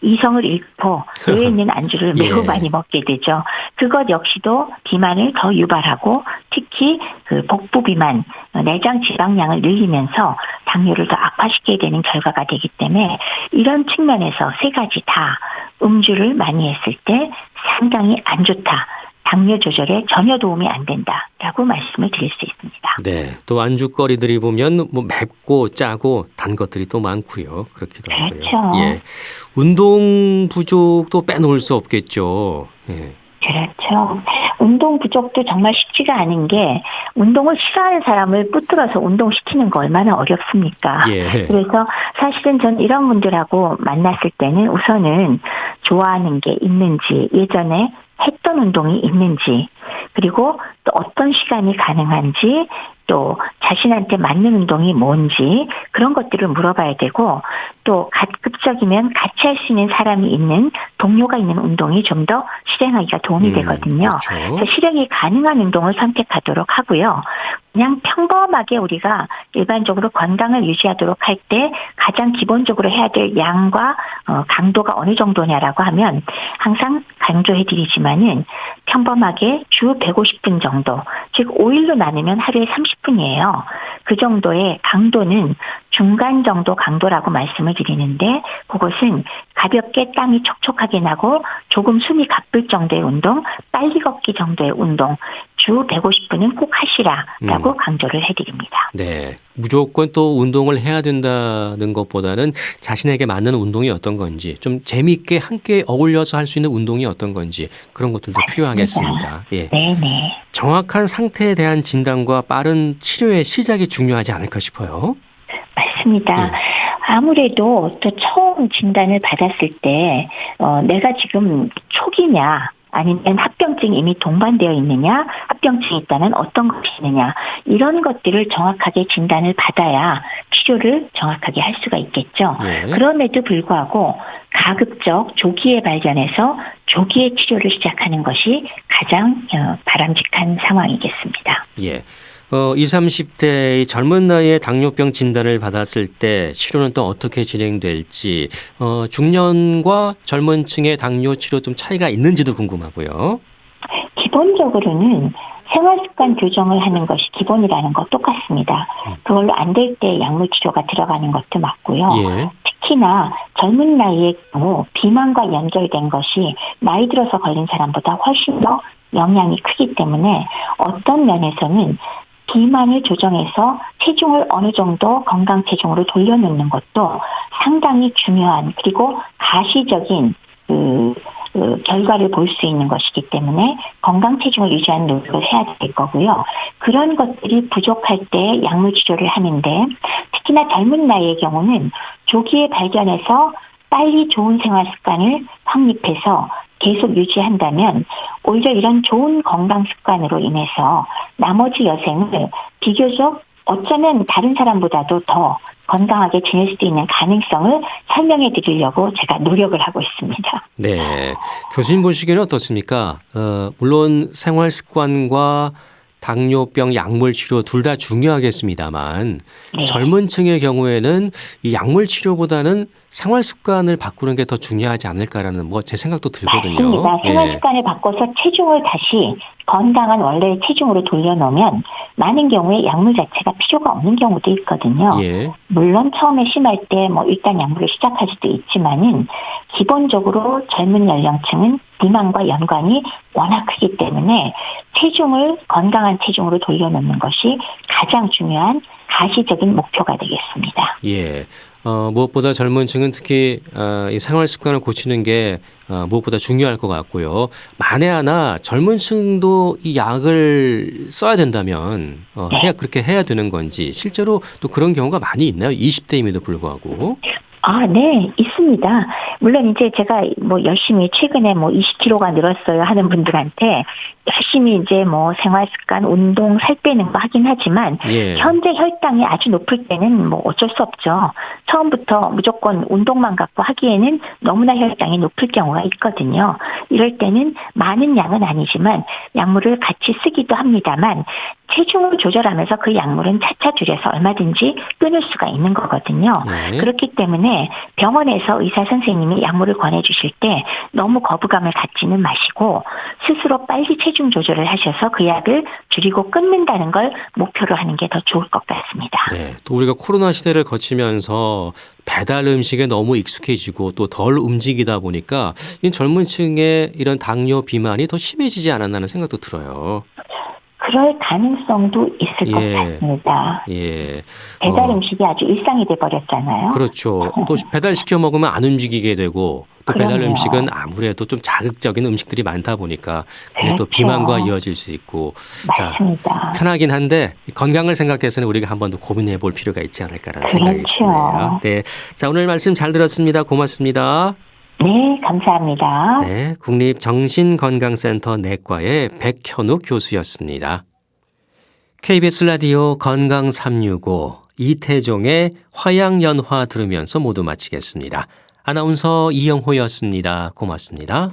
이성을 잃고 뇌에 있는 안주를 매우 예. 많이 먹게 되죠. 그것 역시도 비만을 더 유발하고 특히 그 복부 비만, 내장 지방량을 늘리면서 당뇨를 더 악화시키게 되는 결과가 되기 때문에 이런 측면에서 세 가지 다 음주를 많이 했을 때 상당히 안 좋다. 당뇨 조절에 전혀 도움이 안 된다라고 말씀을 드릴 수 있습니다. 네. 또 안주거리들이 보면 뭐 맵고 짜고 단 것들이 또 많고요. 그렇기도 하고요. 그렇죠. 예. 운동 부족도 빼놓을 수 없겠죠. 예. 그렇죠. 운동 부족도 정말 쉽지가 않은 게 운동을 싫어하는 사람을 붙들어서 운동시키는 거 얼마나 어렵습니까? 예. 그래서 사실은 전 이런 분들하고 만났을 때는 우선은 좋아하는 게 있는지, 예전에 했던 운동이 있는지, 그리고 또 어떤 시간이 가능한지, 또 자신한테 맞는 운동이 뭔지 그런 것들을 물어봐야 되고, 또 가급적이면 같이 할 수 있는 사람이 있는 동료가 있는 운동이 좀 더 실행하기가 도움이 되거든요. 그렇죠. 그래서 실행이 가능한 운동을 선택하도록 하고요. 그냥 평범하게 우리가 일반적으로 건강을 유지하도록 할 때 가장 기본적으로 해야 될 양과 강도가 어느 정도냐라고 하면 항상 강조해드리지만은 평범하게 주 150분 정도, 즉 5일로 나누면 하루에 30분이에요. 그 정도의 강도는 중간 정도 강도라고 말씀을 드리는데, 그것은 가볍게 땀이 촉촉하게 나고 조금 숨이 가쁠 정도의 운동, 빨리 걷기 정도의 운동, 주 150분은 꼭 하시라라고 강조를 해드립니다. 네. 무조건 또 운동을 해야 된다는 것보다는 자신에게 맞는 운동이 어떤 건지, 좀 재미있게 함께 어울려서 할 수 있는 운동이 어떤 건지 그런 것들도 필요하겠습니다. 예. 네네. 정확한 상태에 대한 진단과 빠른 치료의 시작이 중요하지 않을까 싶어요. 맞습니다. 아무래도 또 처음 진단을 받았을 때 내가 지금 초기냐 아니면 합병증이 이미 동반되어 있느냐, 합병증이 있다면 어떤 것이 있느냐, 이런 것들을 정확하게 진단을 받아야 치료를 정확하게 할 수가 있겠죠. 예. 그럼에도 불구하고 가급적 조기에 발견해서 조기에 치료를 시작하는 것이 가장 바람직한 상황이겠습니다. 예. 20, 30대의 젊은 나이에 당뇨병 진단을 받았을 때 치료는 또 어떻게 진행될지, 중년과 젊은 층의 당뇨 치료 좀 차이가 있는지도 궁금하고요. 기본적으로는 생활습관 교정을 하는 것이 기본이라는 거 똑같습니다. 그걸로 안 될 때 약물 치료가 들어가는 것도 맞고요. 예. 특히나 젊은 나이에 경우 비만과 연결된 것이 나이 들어서 걸린 사람보다 훨씬 더 영향이 크기 때문에 어떤 면에서는 비만을 조정해서 체중을 어느 정도 건강 체중으로 돌려놓는 것도 상당히 중요한, 그리고 가시적인 결과를 볼 수 있는 것이기 때문에 건강 체중을 유지하는 노력을 해야 될 거고요. 그런 것들이 부족할 때 약물 치료를 하는데, 특히나 젊은 나이의 경우는 조기에 발견해서 빨리 좋은 생활 습관을 확립해서 계속 유지한다면 오히려 이런 좋은 건강 습관으로 인해서 나머지 여생을 비교적 어쩌면 다른 사람보다도 더 건강하게 지낼 수도 있는 가능성을 설명해 드리려고 제가 노력을 하고 있습니다. 네. 교수님 보시기에는 어떻습니까? 물론 생활 습관과 당뇨병 약물 치료 둘 다 중요하겠습니다만 네. 젊은 층의 경우에는 이 약물 치료보다는 생활 습관을 바꾸는 게 더 중요하지 않을까라는 제 생각도 들거든요. 맞습니다. 생활 예. 습관을 바꿔서 체중을 다시 건강한 원래의 체중으로 돌려놓으면 많은 경우에 약물 자체가 필요가 없는 경우도 있거든요. 예. 물론 처음에 심할 때 일단 약물을 시작할 수도 있지만은 기본적으로 젊은 연령층은 비만과 연관이 워낙 크기 때문에 체중을 건강한 체중으로 돌려놓는 것이 가장 중요한 가시적인 목표가 되겠습니다. 예. 무엇보다 젊은 층은 특히 이 생활 습관을 고치는 게 무엇보다 중요할 것 같고요. 만에 하나 젊은 층도 이 약을 써야 된다면 그렇게 해야 되는 건지 실제로 또 그런 경우가 많이 있나요? 20대임에도 불구하고. 네, 있습니다. 물론 이제 제가 열심히 최근에 20kg가 늘었어요 하는 분들한테 열심히 이제 생활 습관, 운동, 살 빼는 거 하긴 하지만 예. 현재 혈당이 아주 높을 때는 어쩔 수 없죠. 처음부터 무조건 운동만 갖고 하기에는 너무나 혈당이 높을 경우가 있거든요. 이럴 때는 많은 양은 아니지만 약물을 같이 쓰기도 합니다만 체중을 조절하면서 그 약물은 차차 줄여서 얼마든지 끊을 수가 있는 거거든요. 네. 그렇기 때문에 병원에서 의사 선생님이 약물을 권해주실 때 너무 거부감을 갖지는 마시고 스스로 빨리 체중 조절을 하셔서 그 약을 줄이고 끊는다는 걸 목표로 하는 게 더 좋을 것 같습니다. 네. 또 우리가 코로나 시대를 거치면서 배달 음식에 너무 익숙해지고 또 덜 움직이다 보니까 이 젊은 층의 이런 당뇨 비만이 더 심해지지 않았나 하는 생각도 들어요. 그럴 가능성도 있을 것 예. 같습니다. 예. 배달 음식이 아주 일상이 돼버렸잖아요. 그렇죠. 또 배달시켜 먹으면 안 움직이게 되고 또 배달 그럼요. 음식은 아무래도 좀 자극적인 음식들이 많다 보니까 그게 또 그렇죠. 비만과 이어질 수 있고 맞습니다. 편하긴 한데 건강을 생각해서는 우리가 한 번 더 고민해 볼 필요가 있지 않을까라는 생각이 그렇죠. 드네요. 네. 자, 오늘 말씀 잘 들었습니다. 고맙습니다. 네, 감사합니다. 네, 국립정신건강센터 내과의 백현욱 교수였습니다. KBS 라디오 건강 365 이태종의 화양연화 들으면서 모두 마치겠습니다. 아나운서 이영호였습니다. 고맙습니다.